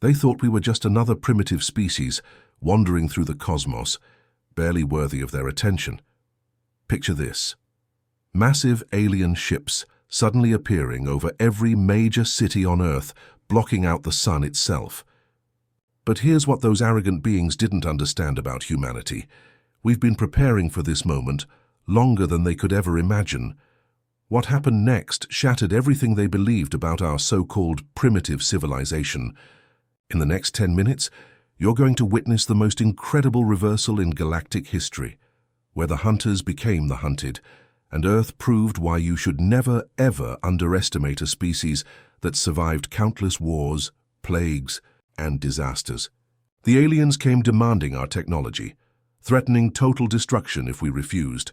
They thought we were just another primitive species wandering through the cosmos, barely worthy of their attention. Picture this. Massive alien ships suddenly appearing over every major city on Earth, blocking out the sun itself. But here's what those arrogant beings didn't understand about humanity. We've been preparing for this moment longer than they could ever imagine. What happened next shattered everything they believed about our so-called primitive civilization. In the next 10 minutes, you're going to witness the most incredible reversal in galactic history, where the hunters became the hunted, and Earth proved why you should never, ever underestimate a species that survived countless wars, plagues, and disasters. The aliens came demanding our technology, threatening total destruction if we refused.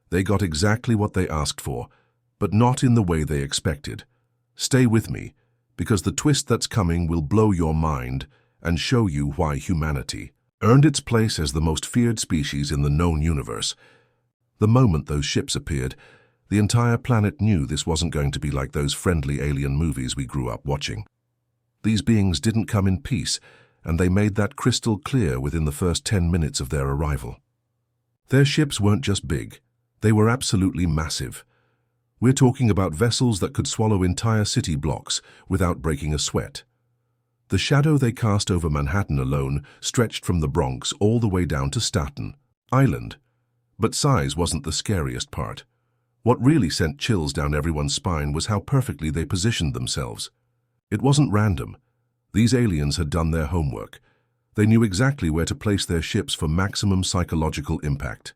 They got exactly what they asked for, but not in the way they expected. Stay with me, because the twist that's coming will blow your mind and show you why humanity earned its place as the most feared species in the known universe. The moment those ships appeared, the entire planet knew this wasn't going to be like those friendly alien movies we grew up watching. These beings didn't come in peace, and they made that crystal clear within the first 10 minutes of their arrival. Their ships weren't just big, they were absolutely massive. We're talking about vessels that could swallow entire city blocks without breaking a sweat. The shadow they cast over Manhattan alone stretched from the Bronx all the way down to Staten Island. But size wasn't the scariest part. What really sent chills down everyone's spine was how perfectly they positioned themselves. It wasn't random. These aliens had done their homework. They knew exactly where to place their ships for maximum psychological impact.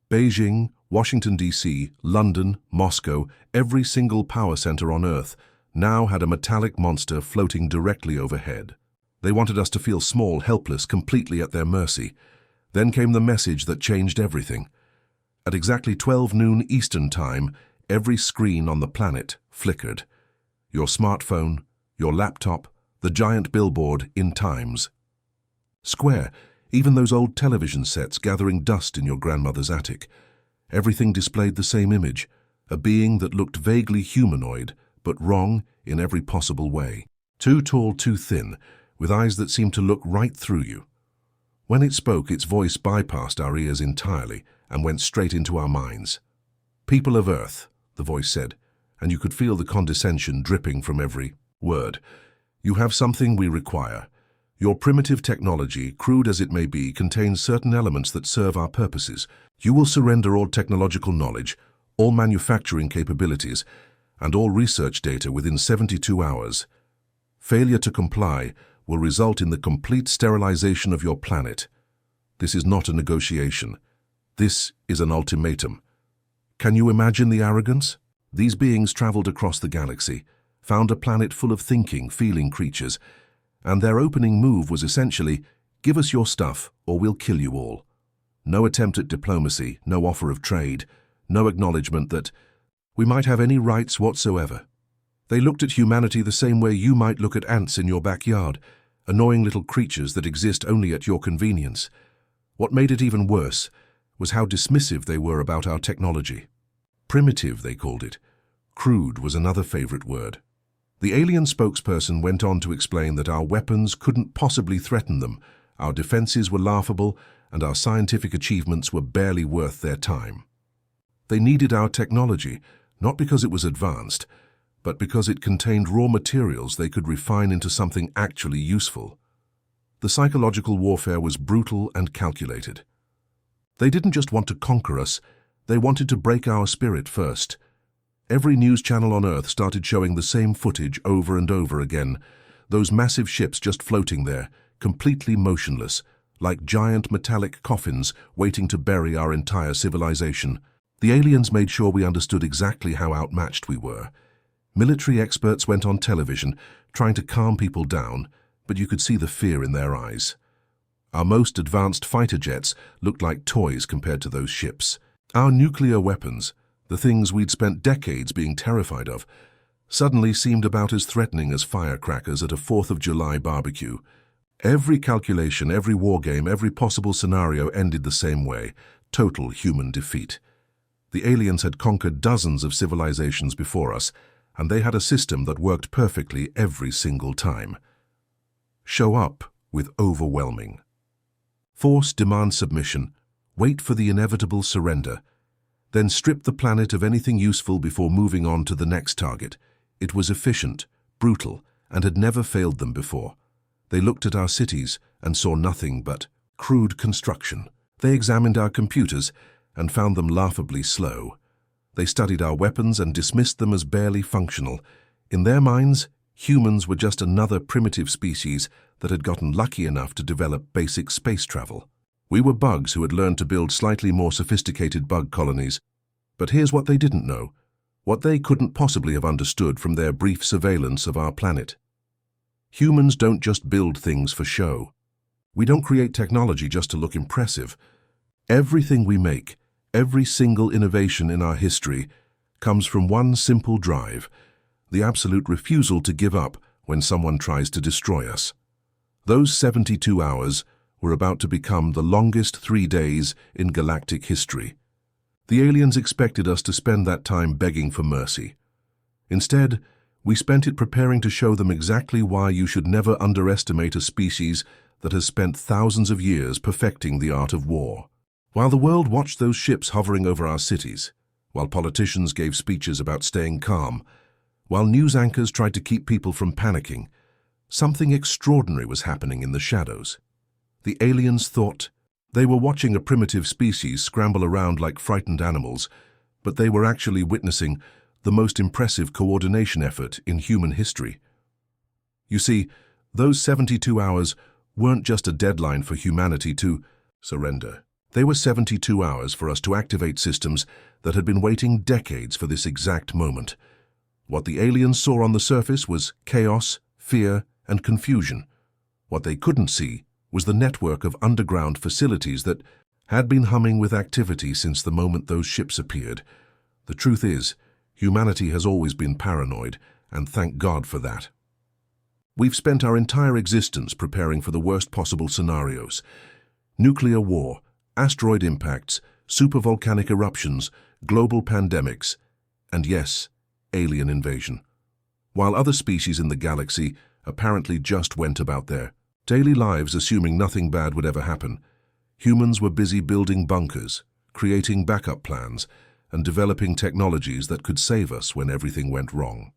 Beijing, Washington, D.C., London, Moscow, every single power center on Earth now had a metallic monster floating directly overhead. They wanted us to feel small, helpless, completely at their mercy. Then came the message that changed everything. At exactly 12 noon Eastern Time, every screen on the planet flickered. Your smartphone, your laptop, the giant billboard in Times Square, even those old television sets gathering dust in your grandmother's attic. Everything displayed the same image, a being that looked vaguely humanoid, but wrong in every possible way. Too tall, too thin, with eyes that seemed to look right through you. When it spoke, its voice bypassed our ears entirely and went straight into our minds. "People of Earth," the voice said, and you could feel the condescension dripping from every word. "You have something we require. Your primitive technology, crude as it may be, contains certain elements that serve our purposes. You will surrender all technological knowledge, all manufacturing capabilities, and all research data within 72 hours. Failure to comply will result in the complete sterilization of your planet. This is not a negotiation. This is an ultimatum." Can you imagine the arrogance? These beings traveled across the galaxy, found a planet full of thinking, feeling creatures, and their opening move was essentially, "Give us your stuff or we'll kill you all." No attempt at diplomacy, no offer of trade, no acknowledgement that we might have any rights whatsoever. They looked at humanity the same way you might look at ants in your backyard, annoying little creatures that exist only at your convenience. What made it even worse was how dismissive they were about our technology. Primitive, they called it. Crude was another favorite word. The alien spokesperson went on to explain that our weapons couldn't possibly threaten them, our defenses were laughable, and our scientific achievements were barely worth their time. They needed our technology, not because it was advanced, but because it contained raw materials they could refine into something actually useful. The psychological warfare was brutal and calculated. They didn't just want to conquer us, they wanted to break our spirit first. Every news channel on Earth started showing the same footage over and over again, those massive ships just floating there, completely motionless, like giant metallic coffins waiting to bury our entire civilization. The aliens made sure we understood exactly how outmatched we were. Military experts went on television, trying to calm people down, but you could see the fear in their eyes. Our most advanced fighter jets looked like toys compared to those ships. Our nuclear weapons, the things we'd spent decades being terrified of, suddenly seemed about as threatening as firecrackers at a 4th of July barbecue. Every calculation, every war game, every possible scenario ended the same way: total human defeat. The aliens had conquered dozens of civilizations before us, and they had a system that worked perfectly every single time. show up with overwhelming force, demand submission, wait for the inevitable surrender, then strip the planet of anything useful before moving on to the next target. It was efficient, brutal, and had never failed them before. They looked at our cities and saw nothing but crude construction. They examined our computers and found them laughably slow. They studied our weapons and dismissed them as barely functional. In their minds, humans were just another primitive species that had gotten lucky enough to develop basic space travel. We were bugs who had learned to build slightly more sophisticated bug colonies. But here's what they didn't know, what they couldn't possibly have understood from their brief surveillance of our planet. Humans don't just build things for show. We don't create technology just to look impressive. Everything we make, every single innovation in our history, comes from one simple drive: the absolute refusal to give up when someone tries to destroy us. Those 72 hours were about to become the longest 3 days in galactic history. The aliens expected us to spend that time begging for mercy. Instead, we spent it preparing to show them exactly why you should never underestimate a species that has spent thousands of years perfecting the art of war. While the world watched those ships hovering over our cities, while politicians gave speeches about staying calm, while news anchors tried to keep people from panicking, something extraordinary was happening in the shadows. The aliens thought they were watching a primitive species scramble around like frightened animals, but they were actually witnessing the most impressive coordination effort in human history. You see, those 72 hours weren't just a deadline for humanity to surrender. They were 72 hours for us to activate systems that had been waiting decades for this exact moment. What the aliens saw on the surface was chaos, fear, and confusion. What they couldn't see was the network of underground facilities that had been humming with activity since the moment those ships appeared. The truth is, humanity has always been paranoid, and thank God for that. We've spent our entire existence preparing for the worst possible scenarios: nuclear war, asteroid impacts, supervolcanic eruptions, global pandemics, and yes, alien invasion. While other species in the galaxy apparently just went about their daily lives assuming nothing bad would ever happen, humans were busy building bunkers, creating backup plans, and developing technologies that could save us when everything went wrong.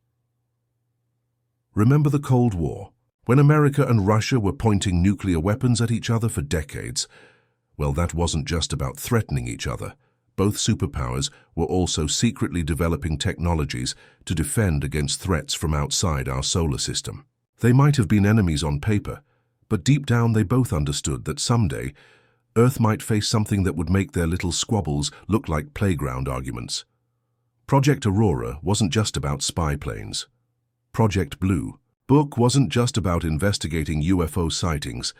Remember the Cold War, when America and Russia were pointing nuclear weapons at each other for decades? Well, that wasn't just about threatening each other. Both superpowers were also secretly developing technologies to defend against threats from outside our solar system. They might have been enemies on paper, but deep down they both understood that someday Earth might face something that would make their little squabbles look like playground arguments. Project Aurora wasn't just about spy planes. Project Blue Book wasn't just about investigating UFO sightings.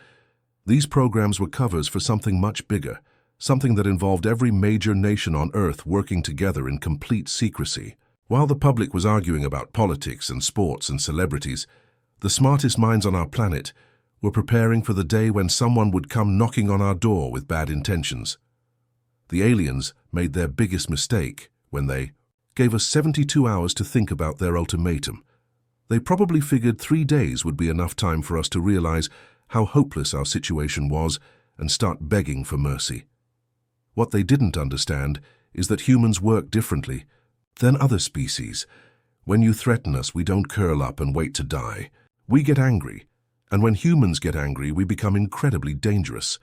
These programs were covers for something much bigger, something that involved every major nation on Earth working together in complete secrecy. While the public was arguing about politics and sports and celebrities, the smartest minds on our planet were preparing for the day when someone would come knocking on our door with bad intentions. The aliens made their biggest mistake when they gave us 72 hours to think about their ultimatum. They probably figured 3 days would be enough time for us to realize how hopeless our situation was and start begging for mercy. What they didn't understand is that humans work differently than other species. When you threaten us, we don't curl up and wait to die. We get angry. And when humans get angry, we become incredibly dangerous.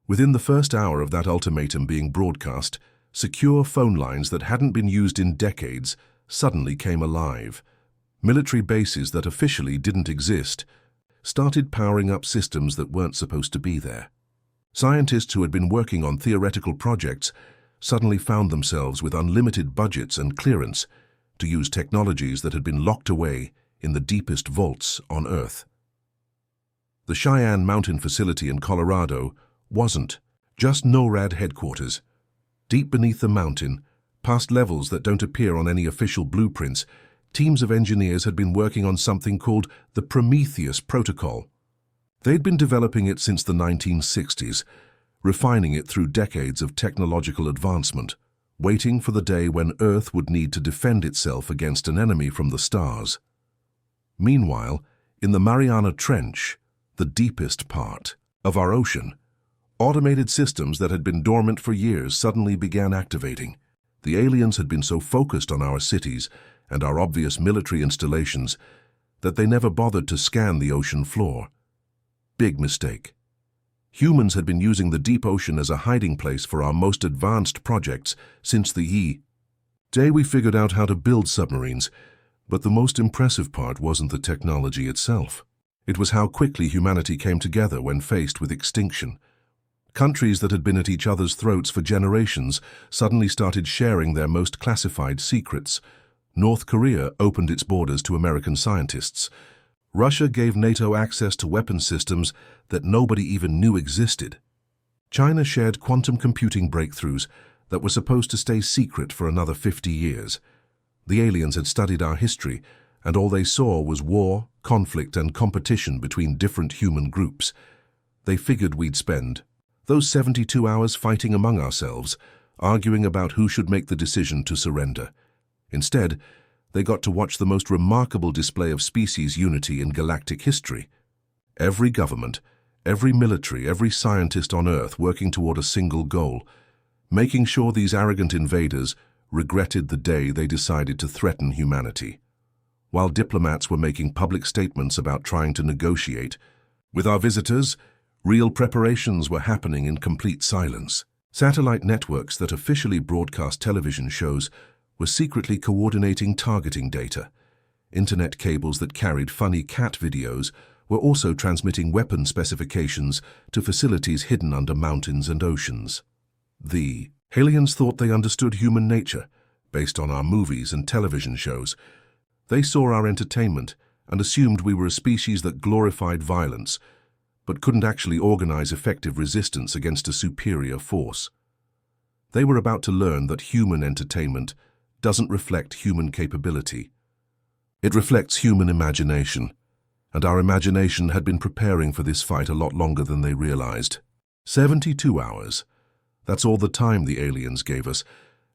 Within the first hour of that ultimatum being broadcast, secure phone lines that hadn't been used in decades suddenly came alive. Military bases that officially didn't exist started powering up systems that weren't supposed to be there. Scientists who had been working on theoretical projects suddenly found themselves with unlimited budgets and clearance to use technologies that had been locked away in the deepest vaults on Earth. The Cheyenne Mountain facility in Colorado wasn't just NORAD headquarters. Deep beneath the mountain, past levels that don't appear on any official blueprints, teams of engineers had been working on something called the Prometheus Protocol. They'd been developing it since the 1960s, refining it through decades of technological advancement, waiting for the day when Earth would need to defend itself against an enemy from the stars. Meanwhile, in the Mariana Trench, the deepest part of our ocean. Automated systems that had been dormant for years suddenly began activating. The aliens had been so focused on our cities and our obvious military installations that they never bothered to scan the ocean floor. Big mistake. Humans had been using the deep ocean as a hiding place for our most advanced projects since the day we figured out how to build submarines, but the most impressive part wasn't the technology itself. It was how quickly humanity came together when faced with extinction. Countries that had been at each other's throats for generations suddenly started sharing their most classified secrets. North Korea opened its borders to American scientists. Russia gave NATO access to weapon systems that nobody even knew existed. China shared quantum computing breakthroughs that were supposed to stay secret for another 50 years. The aliens had studied our history, and all they saw was war, conflict, and competition between different human groups. They figured we'd spend those 72 hours fighting among ourselves, arguing about who should make the decision to surrender. Instead, they got to watch the most remarkable display of species unity in galactic history. Every government, every military, every scientist on Earth working toward a single goal, making sure these arrogant invaders regretted the day they decided to threaten humanity. While diplomats were making public statements about trying to negotiate with our visitors, real preparations were happening in complete silence. Satellite networks that officially broadcast television shows were secretly coordinating targeting data. Internet cables that carried funny cat videos were also transmitting weapon specifications to facilities hidden under mountains and oceans. The aliens thought they understood human nature based on our movies and television shows. They saw our entertainment and assumed we were a species that glorified violence, but couldn't actually organize effective resistance against a superior force. They were about to learn that human entertainment doesn't reflect human capability. It reflects human imagination, and our imagination had been preparing for this fight a lot longer than they realized. 72 hours. That's all the time the aliens gave us,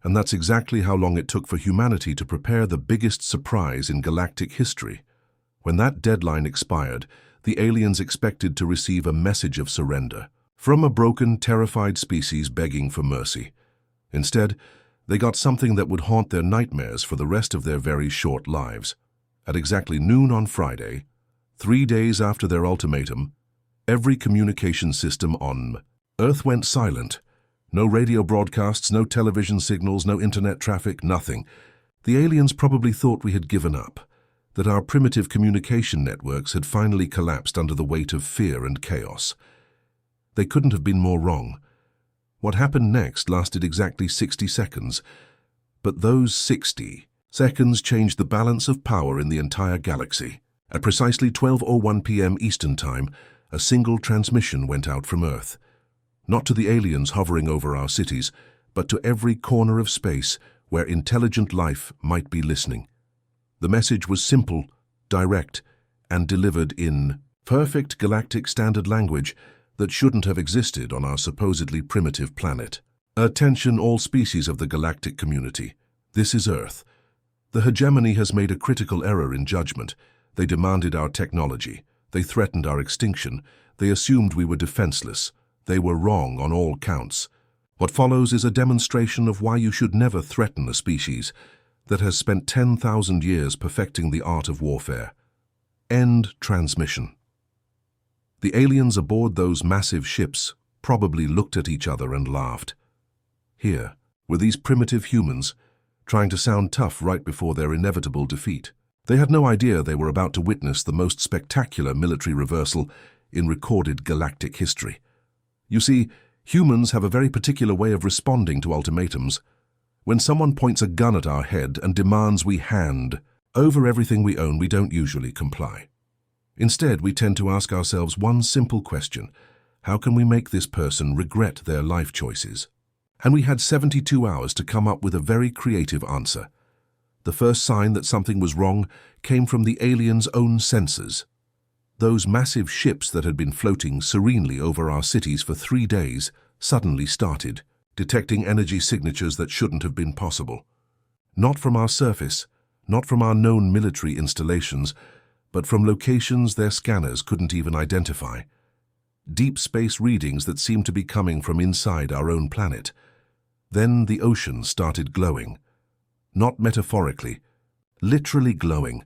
and that's exactly how long it took for humanity to prepare the biggest surprise in galactic history. When that deadline expired, the aliens expected to receive a message of surrender from a broken, terrified species begging for mercy. Instead, they got something that would haunt their nightmares for the rest of their very short lives. At exactly noon on Friday, 3 days after their ultimatum, every communication system on Earth went silent. No radio broadcasts, no television signals, no internet traffic, nothing. The aliens probably thought we had given up, that our primitive communication networks had finally collapsed under the weight of fear and chaos. They couldn't have been more wrong. What happened next lasted exactly 60 seconds, but those 60 seconds changed the balance of power in the entire galaxy. At precisely 12:01 p.m. Eastern Time, a single transmission went out from Earth. Not to the aliens hovering over our cities, but to every corner of space where intelligent life might be listening. The message was simple, direct, and delivered in perfect galactic standard language that shouldn't have existed on our supposedly primitive planet. Attention all species of the galactic community. This is Earth. The hegemony has made a critical error in judgment. They demanded our technology. They threatened our extinction. They assumed we were defenseless. They were wrong on all counts. What follows is a demonstration of why you should never threaten a species that has spent 10,000 years perfecting the art of warfare. End transmission. The aliens aboard those massive ships probably looked at each other and laughed. Here were these primitive humans trying to sound tough right before their inevitable defeat. They had no idea they were about to witness the most spectacular military reversal in recorded galactic history. You see, humans have a very particular way of responding to ultimatums. When someone points a gun at our head and demands we hand over everything we own, we don't usually comply. Instead, we tend to ask ourselves one simple question: how can we make this person regret their life choices? And we had 72 hours to come up with a very creative answer. The first sign that something was wrong came from the aliens' own sensors. Those massive ships that had been floating serenely over our cities for 3 days suddenly started detecting energy signatures that shouldn't have been possible. Not from our surface, not from our known military installations, but from locations their scanners couldn't even identify. Deep space readings that seemed to be coming from inside our own planet. Then the ocean started glowing. Not metaphorically, literally glowing.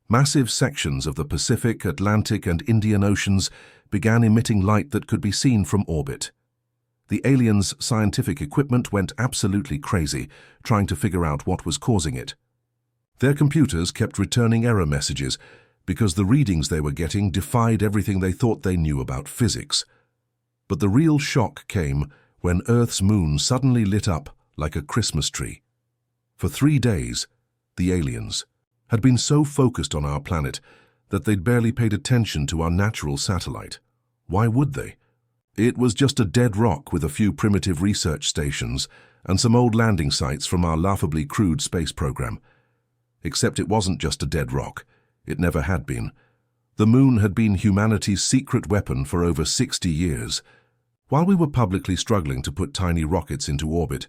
Massive sections of the Pacific, Atlantic, and Indian Oceans began emitting light that could be seen from orbit. The aliens' scientific equipment went absolutely crazy, trying to figure out what was causing it. Their computers kept returning error messages because the readings they were getting defied everything they thought they knew about physics. But the real shock came when Earth's moon suddenly lit up like a Christmas tree. For 3 days, the aliens had been so focused on our planet that they'd barely paid attention to our natural satellite. Why would they? It was just a dead rock with a few primitive research stations and some old landing sites from our laughably crude space program. Except it wasn't just a dead rock. It never had been. The moon had been humanity's secret weapon for over 60 years. While we were publicly struggling to put tiny rockets into orbit,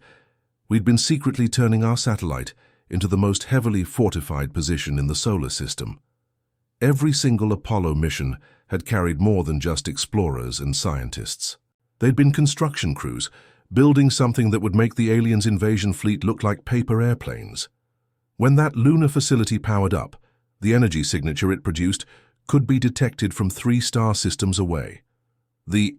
we'd been secretly turning our satellite into the most heavily fortified position in the solar system. Every single Apollo mission had carried more than just explorers and scientists. They'd been construction crews, building something that would make the aliens' invasion fleet look like paper airplanes. When that lunar facility powered up, the energy signature it produced could be detected from 3 star systems away. The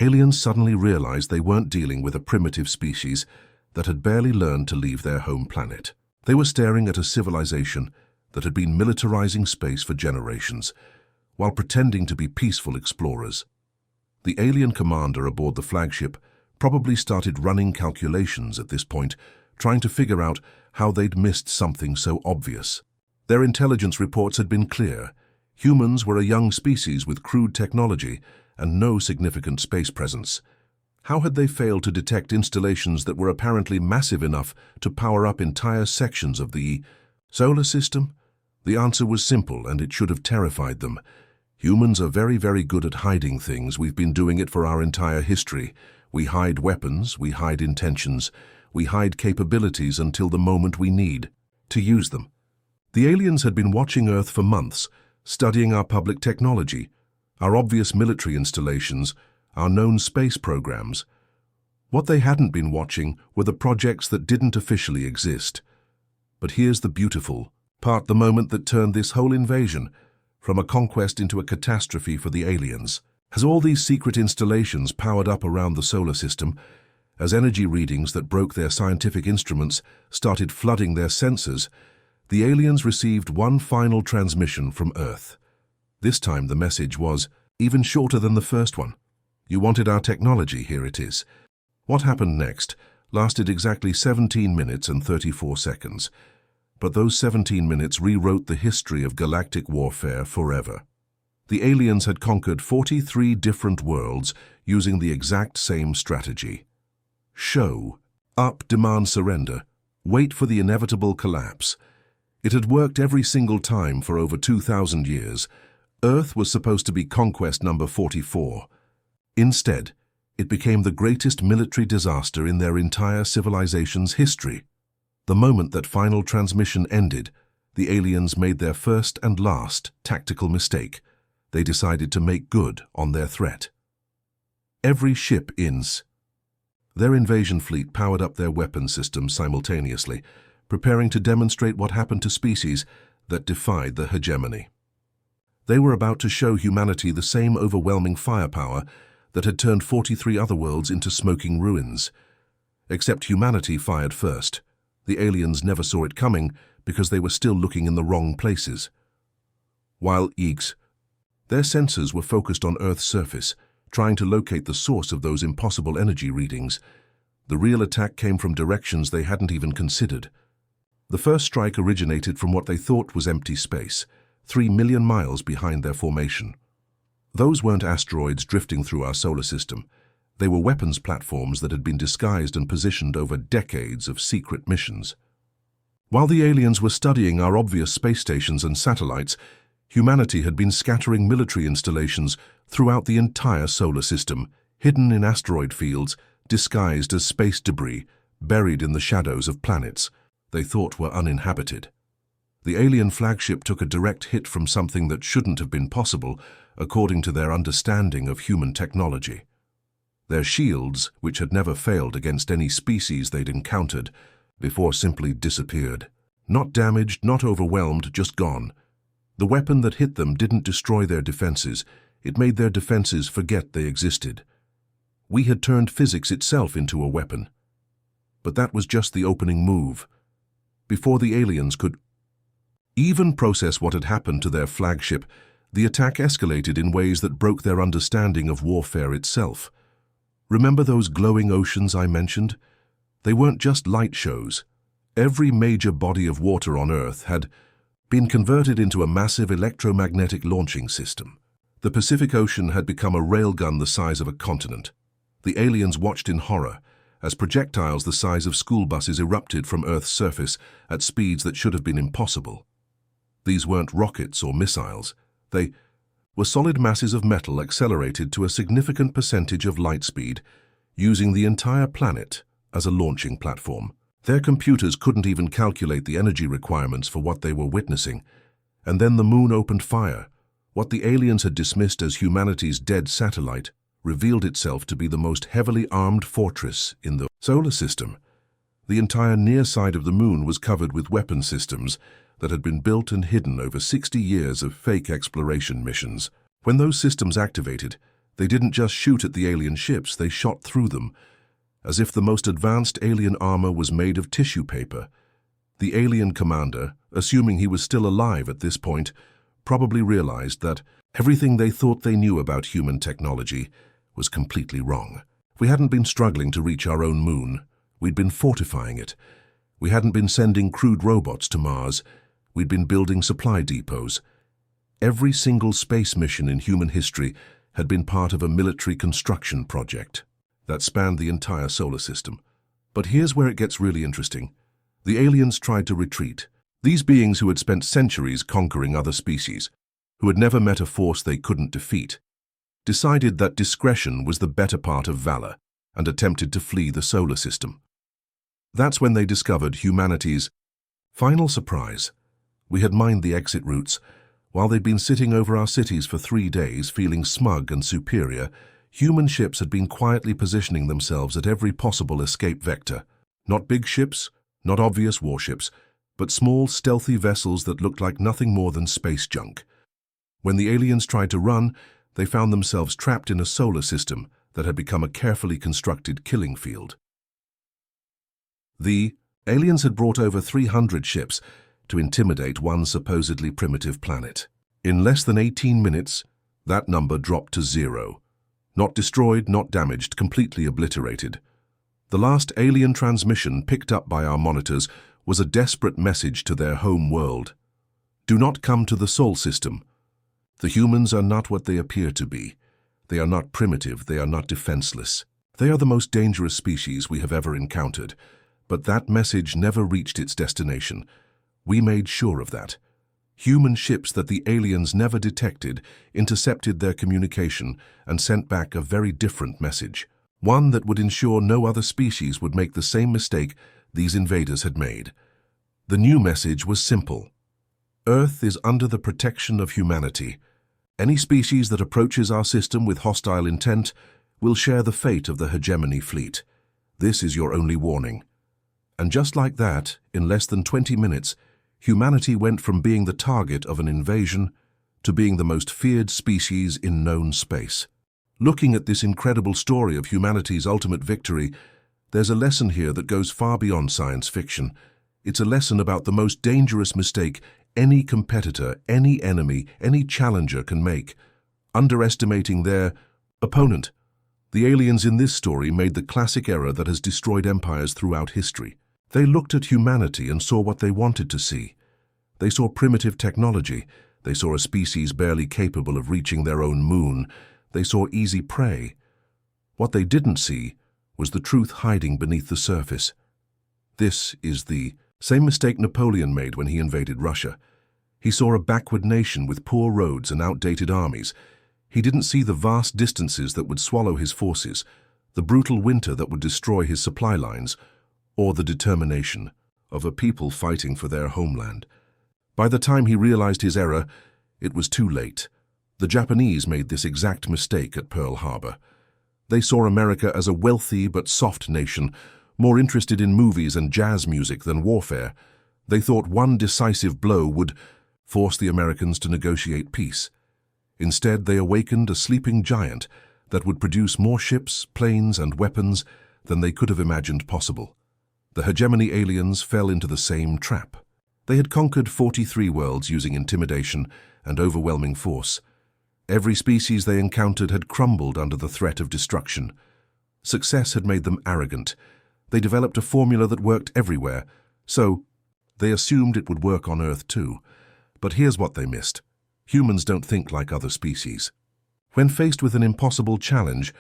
aliens suddenly realized they weren't dealing with a primitive species that had barely learned to leave their home planet. They were staring at a civilization that had been militarizing space for generations, while pretending to be peaceful explorers. The alien commander aboard the flagship probably started running calculations at this point, trying to figure out how they'd missed something so obvious. Their intelligence reports had been clear. Humans were a young species with crude technology and no significant space presence. How had they failed to detect installations that were apparently massive enough to power up entire sections of the solar system? The answer was simple, and it should have terrified them. Humans are very, very good at hiding things. We've been doing it for our entire history. We hide weapons, we hide intentions, we hide capabilities until the moment we need to use them. The aliens had been watching Earth for months, studying our public technology, our obvious military installations, our known space programs. What they hadn't been watching were the projects that didn't officially exist. But here's the beautiful part, the moment that turned this whole invasion from a conquest into a catastrophe for the aliens. As all these secret installations powered up around the solar system, as energy readings that broke their scientific instruments started flooding their sensors, the aliens received one final transmission from Earth. This time the message was even shorter than the first one. You wanted our technology, here it is. What happened next lasted exactly 17 minutes and 34 seconds. But those 17 minutes rewrote the history of galactic warfare forever. The aliens had conquered 43 different worlds using the exact same strategy. Show up, demand surrender, wait for the inevitable collapse. It had worked every single time for over 2,000 years. Earth was supposed to be conquest number 44. Instead, it became the greatest military disaster in their entire civilization's history. The moment that final transmission ended, the aliens made their first and last tactical mistake. They decided to make good on their threat. Every ship their invasion fleet powered up their weapon systems simultaneously, preparing to demonstrate what happened to species that defied the hegemony. They were about to show humanity the same overwhelming firepower that had turned 43 other worlds into smoking ruins. Except humanity fired first. The aliens never saw it coming because they were still looking in the wrong places. While their sensors were focused on Earth's surface, trying to locate the source of those impossible energy readings, the real attack came from directions they hadn't even considered. The first strike originated from what they thought was empty space, 3 million miles behind their formation. Those weren't asteroids drifting through our solar system. They were weapons platforms that had been disguised and positioned over decades of secret missions. While the aliens were studying our obvious space stations and satellites, humanity had been scattering military installations throughout the entire solar system, hidden in asteroid fields, disguised as space debris, buried in the shadows of planets they thought were uninhabited. The alien flagship took a direct hit from something that shouldn't have been possible, according to their understanding of human technology. Their shields, which had never failed against any species they'd encountered, before simply disappeared. Not damaged, not overwhelmed, just gone. The weapon that hit them didn't destroy their defenses, it made their defenses forget they existed. We had turned physics itself into a weapon. But that was just the opening move. Before the aliens could even process what had happened to their flagship, the attack escalated in ways that broke their understanding of warfare itself. Remember those glowing oceans I mentioned? They weren't just light shows. Every major body of water on Earth had been converted into a massive electromagnetic launching system. The Pacific Ocean had become a railgun the size of a continent. The aliens watched in horror as projectiles the size of school buses erupted from Earth's surface at speeds that should have been impossible. These weren't rockets or missiles. They were solid masses of metal accelerated to a significant percentage of light speed, using the entire planet as a launching platform. Their computers couldn't even calculate the energy requirements for what they were witnessing. And then the moon opened fire. What the aliens had dismissed as humanity's dead satellite revealed itself to be the most heavily armed fortress in the solar system. The entire near side of the moon was covered with weapon systems that had been built and hidden over 60 years of fake exploration missions. When those systems activated, they didn't just shoot at the alien ships, they shot through them, as if the most advanced alien armor was made of tissue paper. The alien commander, assuming he was still alive at this point, probably realized that everything they thought they knew about human technology was completely wrong. We hadn't been struggling to reach our own moon. We'd been fortifying it. We hadn't been sending crude robots to Mars. We'd been building supply depots. Every single space mission in human history had been part of a military construction project that spanned the entire solar system. But here's where it gets really interesting. The aliens tried to retreat. These beings who had spent centuries conquering other species, who had never met a force they couldn't defeat, decided that discretion was the better part of valor and attempted to flee the solar system. That's when they discovered humanity's final surprise. We had mined the exit routes. While they'd been sitting over our cities for 3 days, feeling smug and superior, human ships had been quietly positioning themselves at every possible escape vector. Not big ships, not obvious warships, but small, stealthy vessels that looked like nothing more than space junk. When the aliens tried to run, they found themselves trapped in a solar system that had become a carefully constructed killing field. The aliens had brought over 300 ships to intimidate one supposedly primitive planet. In less than 18 minutes, that number dropped to 0. Not destroyed, not damaged, completely obliterated. The last alien transmission picked up by our monitors was a desperate message to their home world. Do not come to the Sol system. The humans are not what they appear to be. They are not primitive, they are not defenseless. They are the most dangerous species we have ever encountered. But that message never reached its destination. We made sure of that. Human ships that the aliens never detected intercepted their communication and sent back a very different message. One that would ensure no other species would make the same mistake these invaders had made. The new message was simple. Earth is under the protection of humanity. Any species that approaches our system with hostile intent will share the fate of the hegemony fleet. This is your only warning. And just like that, in less than 20 minutes, humanity went from being the target of an invasion to being the most feared species in known space. Looking at this incredible story of humanity's ultimate victory, there's a lesson here that goes far beyond science fiction. It's a lesson about the most dangerous mistake any competitor, any enemy, any challenger can make: underestimating their opponent. The aliens in this story made the classic error that has destroyed empires throughout history. They looked at humanity and saw what they wanted to see. They saw primitive technology. They saw a species barely capable of reaching their own moon. They saw easy prey. What they didn't see was the truth hiding beneath the surface. This is the same mistake Napoleon made when he invaded Russia. He saw a backward nation with poor roads and outdated armies. He didn't see the vast distances that would swallow his forces, the brutal winter that would destroy his supply lines, or the determination of a people fighting for their homeland. By the time he realized his error, it was too late. The Japanese made this exact mistake at Pearl Harbor. They saw America as a wealthy but soft nation, more interested in movies and jazz music than warfare. They thought one decisive blow would force the Americans to negotiate peace. Instead, they awakened a sleeping giant that would produce more ships, planes, and weapons than they could have imagined possible. The hegemony aliens fell into the same trap. They had conquered 43 worlds using intimidation and overwhelming force. Every species they encountered had crumbled under the threat of destruction. Success had made them arrogant. They developed a formula that worked everywhere, so they assumed it would work on Earth too. But here's what they missed. Humans don't think like other species. When faced with an impossible challenge,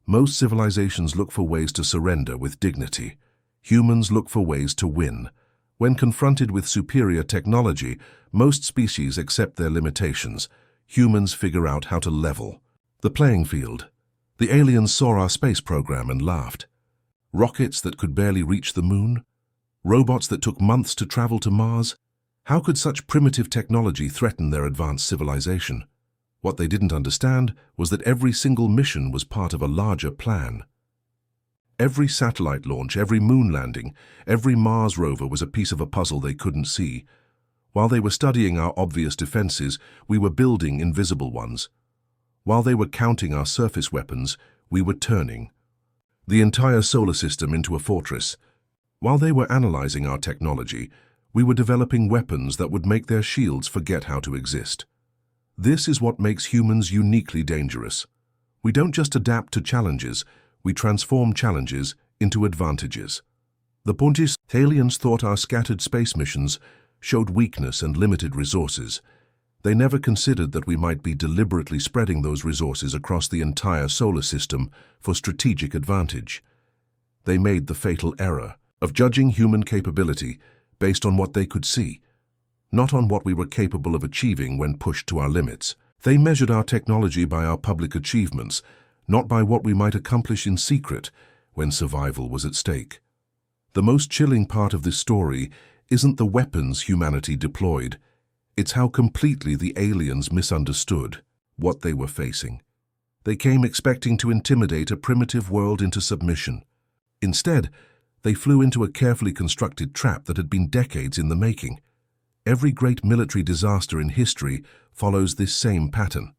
most civilizations look for ways to surrender with dignity. Humans look for ways to win. When confronted with superior technology, most species accept their limitations. Humans figure out how to level the playing field. The aliens saw our space program and laughed. Rockets that could barely reach the moon? Robots that took months to travel to Mars? How could such primitive technology threaten their advanced civilization? What they didn't understand was that every single mission was part of a larger plan. Every satellite launch, every moon landing, every Mars rover was a piece of a puzzle they couldn't see. While they were studying our obvious defenses, we were building invisible ones. While they were counting our surface weapons, we were turning the entire solar system into a fortress. While they were analyzing our technology, we were developing weapons that would make their shields forget how to exist. This is what makes humans uniquely dangerous. We don't just adapt to challenges, we transform challenges into advantages. The point is, aliens thought our scattered space missions showed weakness and limited resources. They never considered that we might be deliberately spreading those resources across the entire solar system for strategic advantage. They made the fatal error of judging human capability based on what they could see, not on what we were capable of achieving when pushed to our limits. They measured our technology by our public achievements, not by what we might accomplish in secret when survival was at stake. The most chilling part of this story isn't the weapons humanity deployed, it's how completely the aliens misunderstood what they were facing. They came expecting to intimidate a primitive world into submission. Instead, they flew into a carefully constructed trap that had been decades in the making. Every great military disaster in history follows this same pattern.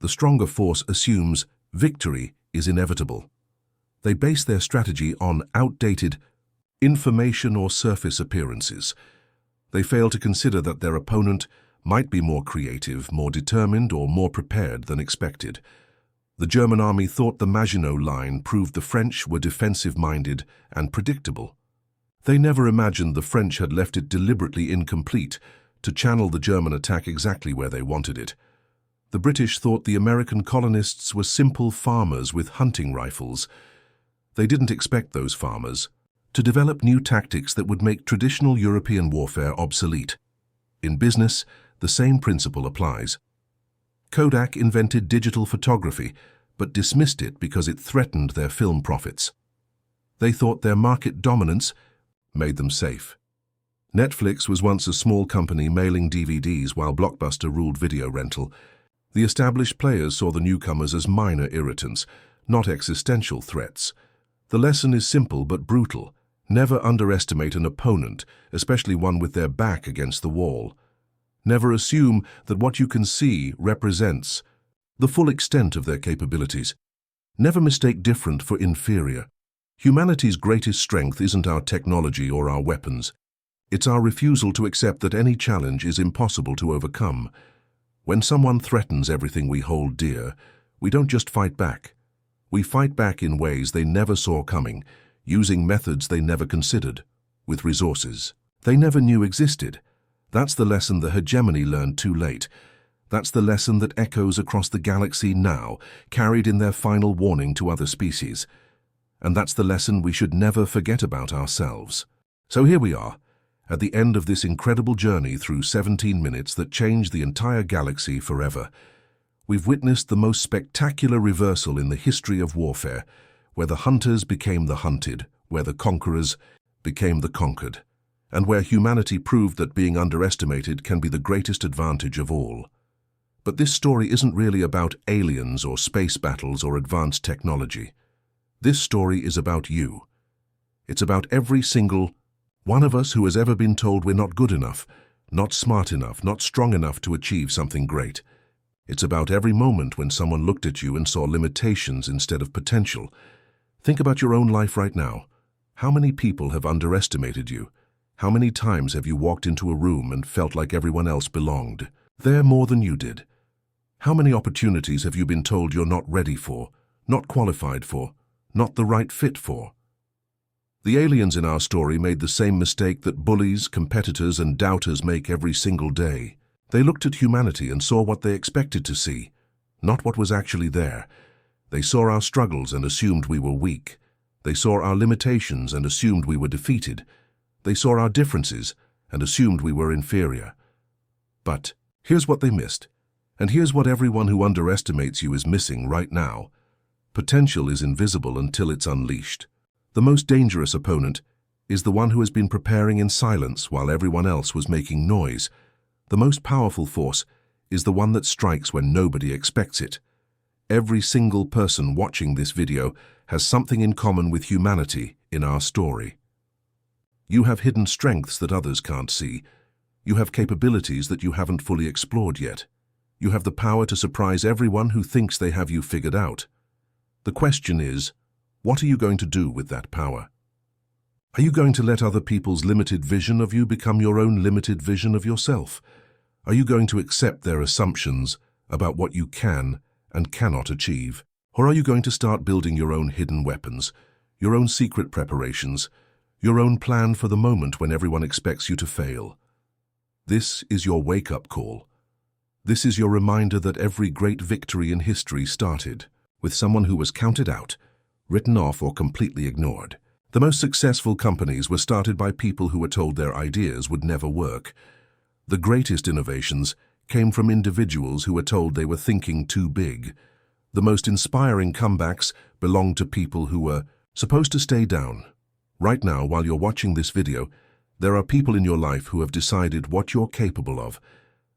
The stronger force assumes victory is inevitable. They base their strategy on outdated information or surface appearances. They fail to consider that their opponent might be more creative, more determined, or more prepared than expected. The German army thought the Maginot Line proved the French were defensive-minded and predictable. They never imagined the French had left it deliberately incomplete to channel the German attack exactly where they wanted it. The British thought the American colonists were simple farmers with hunting rifles. They didn't expect those farmers to develop new tactics that would make traditional European warfare obsolete. In business, the same principle applies. Kodak invented digital photography, but dismissed it because it threatened their film profits. They thought their market dominance made them safe. Netflix was once a small company mailing DVDs while Blockbuster ruled video rental. The established players saw the newcomers as minor irritants, not existential threats. The lesson is simple but brutal. Never underestimate an opponent, especially one with their back against the wall. Never assume that what you can see represents the full extent of their capabilities. Never mistake different for inferior. Humanity's greatest strength isn't our technology or our weapons. It's our refusal to accept that any challenge is impossible to overcome. When someone threatens everything we hold dear, we don't just fight back. We fight back in ways they never saw coming, using methods they never considered, with resources they never knew existed. That's the lesson the hegemony learned too late. That's the lesson that echoes across the galaxy now, carried in their final warning to other species. And that's the lesson we should never forget about ourselves. So here we are, at the end of this incredible journey through 17 minutes that changed the entire galaxy forever. We've witnessed the most spectacular reversal in the history of warfare, where the hunters became the hunted, where the conquerors became the conquered. and where humanity proved that being underestimated can be the greatest advantage of all. But this story isn't really about aliens or space battles or advanced technology. This story is about you. It's about every single one of us who has ever been told we're not good enough, not smart enough, not strong enough to achieve something great. It's about every moment when someone looked at you and saw limitations instead of potential. Think about your own life right now. How many people have underestimated you? How many times have you walked into a room and felt like everyone else belonged there more than you did? How many opportunities have you been told you're not ready for, not qualified for, not the right fit for? The aliens in our story made the same mistake that bullies, competitors, and doubters make every single day. They looked at humanity and saw what they expected to see, not what was actually there. They saw our struggles and assumed we were weak. They saw our limitations and assumed we were defeated. They saw our differences and assumed we were inferior. But here's what they missed, and here's what everyone who underestimates you is missing right now. Potential is invisible until it's unleashed. The most dangerous opponent is the one who has been preparing in silence while everyone else was making noise. The most powerful force is the one that strikes when nobody expects it. Every single person watching this video has something in common with humanity in our story. You have hidden strengths that others can't see. You have capabilities that you haven't fully explored yet. You have the power to surprise everyone who thinks they have you figured out. The question is, what are you going to do with that power? Are you going to let other people's limited vision of you become your own limited vision of yourself? Are you going to accept their assumptions about what you can and cannot achieve? Or are you going to start building your own hidden weapons, your own secret preparations, your own plan for the moment when everyone expects you to fail? This is your wake-up call. This is your reminder that every great victory in history started with someone who was counted out, written off, or completely ignored. The most successful companies were started by people who were told their ideas would never work. The greatest innovations came from individuals who were told they were thinking too big. The most inspiring comebacks belonged to people who were supposed to stay down. Right now, while you're watching this video, there are people in your life who have decided what you're capable of.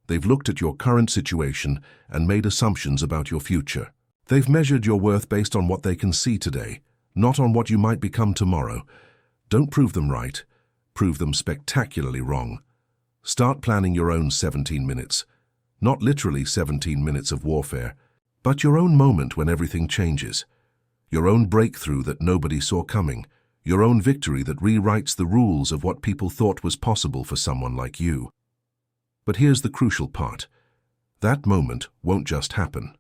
They've looked at your current situation and made assumptions about your future. They've measured your worth based on what they can see today, not on what you might become tomorrow. Don't prove them right. Prove them spectacularly wrong. Start planning your own 17 minutes. Not literally 17 minutes of warfare, but your own moment when everything changes. Your own breakthrough that nobody saw coming. Your own victory that rewrites the rules of what people thought was possible for someone like you. But here's the crucial part. That moment won't just happen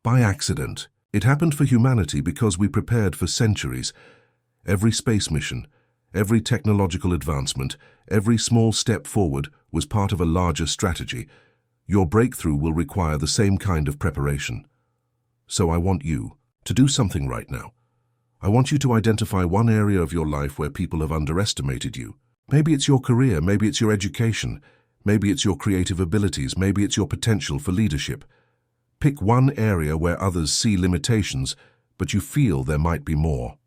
by accident. It happened for humanity because we prepared for centuries. Every space mission, every technological advancement, every small step forward was part of a larger strategy. Your breakthrough will require the same kind of preparation. So I want you to do something right now. I want you to identify one area of your life where people have underestimated you. Maybe it's your career, maybe it's your education, maybe it's your creative abilities, maybe it's your potential for leadership. Pick one area where others see limitations, but you feel there might be more.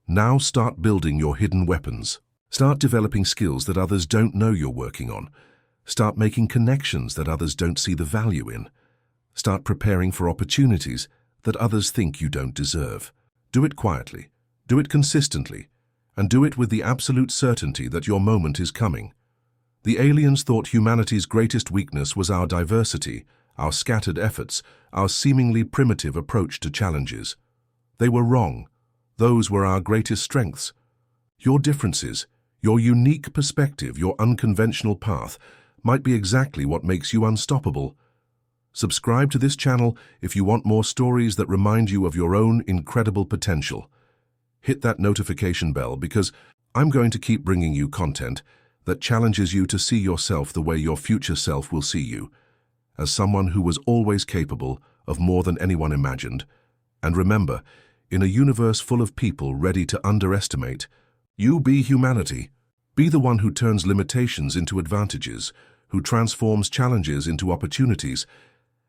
Now start building your hidden weapons. Start developing skills that others don't know you're working on. Start making connections that others don't see the value in. Start preparing for opportunities that others think you don't deserve. Do it quietly, do it consistently, and do it with the absolute certainty that your moment is coming. The aliens thought humanity's greatest weakness was our diversity, our scattered efforts, our seemingly primitive approach to challenges. They were wrong. Those were our greatest strengths. Your differences, your unique perspective, your unconventional path might be exactly what makes you unstoppable. Subscribe to this channel if you want more stories that remind you of your own incredible potential. Hit that notification bell because I'm going to keep bringing you content that challenges you to see yourself the way your future self will see you, as someone who was always capable of more than anyone imagined. And remember, in a universe full of people ready to underestimate, you be humanity. Be the one who turns limitations into advantages, who transforms challenges into opportunities,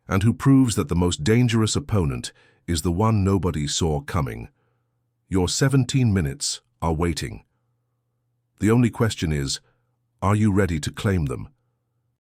and who proves that the most dangerous opponent is the one nobody saw coming. Your 17 minutes are waiting. The only question is, Are you ready to claim them?